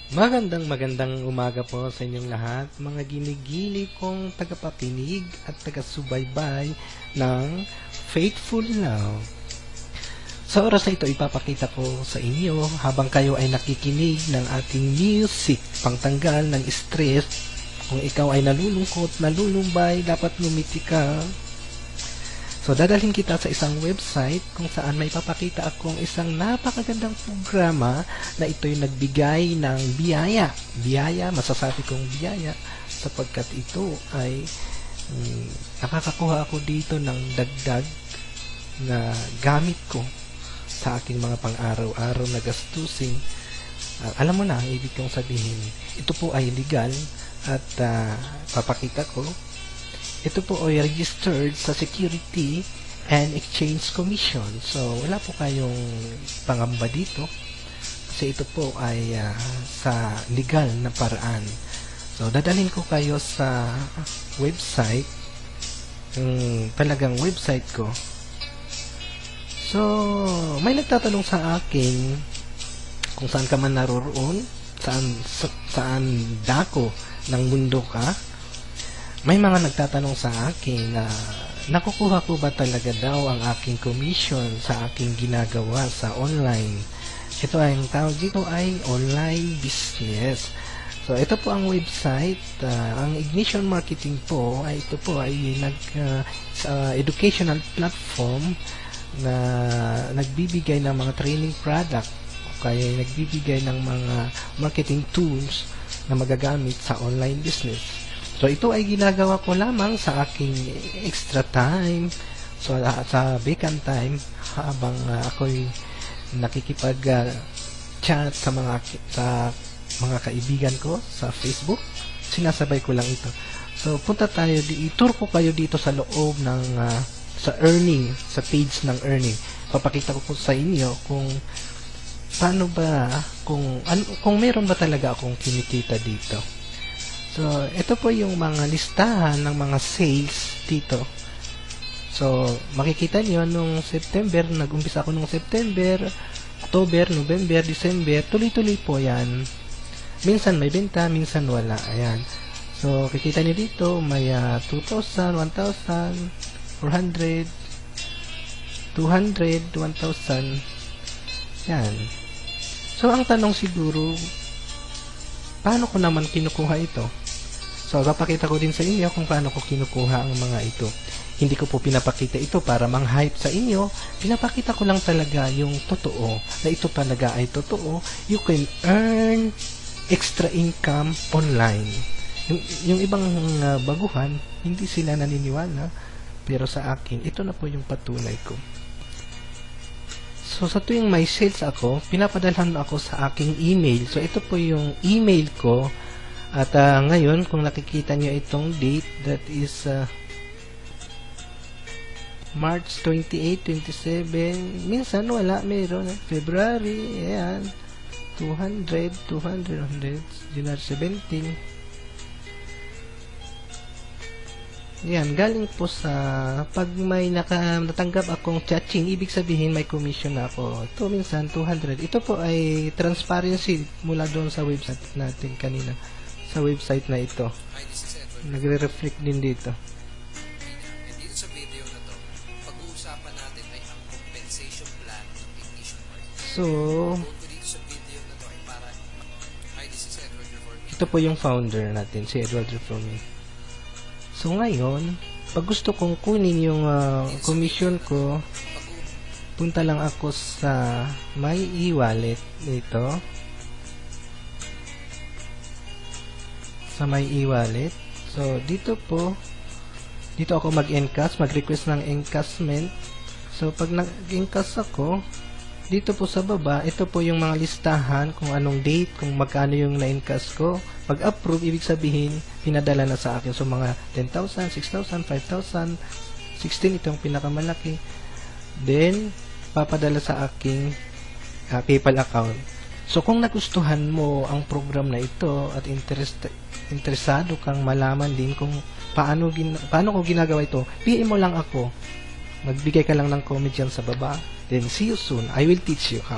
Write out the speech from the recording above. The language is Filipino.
Magandang umaga po sa inyong lahat, mga ginigili kong tagapakinig at taga-subaybay ng Faithful Love. Sa oras na ito, ipapakita ko sa inyo habang kayo ay nakikinig ng ating music pangtanggal ng stress. Kung ikaw ay nalulungkot, nalulumbay, dapat ngumiti ka. So, dadalhin kita sa isang website kung saan may papakita akong isang napakagandang programa na ito'y nagbigay ng biyaya. Biyaya, masasabi kong biyaya sapagkat ito ay nakakakuha ako dito ng dagdag na gamit ko sa aking mga pang-araw-araw na gastusin. Alam mo na, ibig kong sabihin, ito po ay legal at papakita ko. Ito po ay registered sa Security and Exchange Commission. So, wala po kayong pangamba dito kasi ito po ay sa legal na paraan. So, dadalhin ko kayo sa website, talagang website ko. So, may nagtatanong sa akin kung saan ka man naroroon, saan dako ng mundo ka. May mga nagtatanong sa akin na nakukuha ko ba talaga daw ang aking commission sa aking ginagawa sa online. Ito ay, ang tawag dito ay online business. So, ito po ang website. Ang Ignition Marketing po, ay ito po ay educational platform na nagbibigay ng mga training product o kaya nagbibigay ng mga marketing tools na magagamit sa online business. So, ito ay ginagawa ko lamang sa aking extra time. So, sa vacant time, habang ako'y nakikipag-chat sa mga kaibigan ko sa Facebook, sinasabay ko lang ito. So, punta tayo, i-tour ko kayo dito sa loob ng sa earning, sa page ng earning. Papakita ko po sa inyo kung paano ba, kung meron ba talaga akong kinikita dito. So, ito po yung mga listahan ng mga sales dito. So, makikita nyo nung September, nag-umpisa ako nung September, October, November, December, tuloy-tuloy po yan. Minsan may benta, minsan wala. Ayan. So, kikita nyo dito, may 2,000, 1,000, 400, 200, 1,000. Yan. So, ang tanong siguro, paano ko naman kinukuha ito? So, papakita ko din sa inyo kung paano ko kinukuha ang mga ito. Hindi ko po pinapakita ito para mang-hype sa inyo. Pinapakita ko lang talaga yung totoo, na ito talaga ay totoo. You can earn extra income online. Yung ibang baguhan, hindi sila naniniwala. Pero sa akin, ito na po yung patunay ko. So, sa tuwing may sales ako, pinapadalhan ako sa aking email. So, ito po yung email ko. At ngayon, kung nakikita nyo itong date, that is March 28, 27. Minsan wala, meron. February, ayan. 200, January 17. Yan, galing po sa pag may natanggap akong chatting, ibig sabihin may commission na ako. Ito minsan 200. Ito po ay transparency mula doon sa website natin kanina. Sa website na ito. Nagre-reflect din dito. And dito sa video na to, pag-uusapan natin ay ang compensation plan ng Ignition Marketing. So, dito sa video na to ay para this is Edward Reforming. ito po yung founder natin, si Edward Reforming. So, ngayon, pag gusto kong kunin yung commission ko, punta lang ako sa my e-wallet dito. Sa my e-wallet. So, dito ako mag-encash, mag-request ng encashment. So, pag nag-encash ako, dito po sa baba, ito po yung mga listahan kung anong date, kung magkano yung na-encash ko. Pag-approve, ibig sabihin, pinadala na sa akin. So, mga 10,000, 6,000, 5,000, 16, itong pinakamalaki. Then, papadala sa aking PayPal account. So, kung nagustuhan mo ang program na ito at interesado kang malaman din kung paano ko ginagawa ito, PM mo lang ako. Magbigay ka lang ng comment dyan sa baba. Then, see you soon. I will teach you how.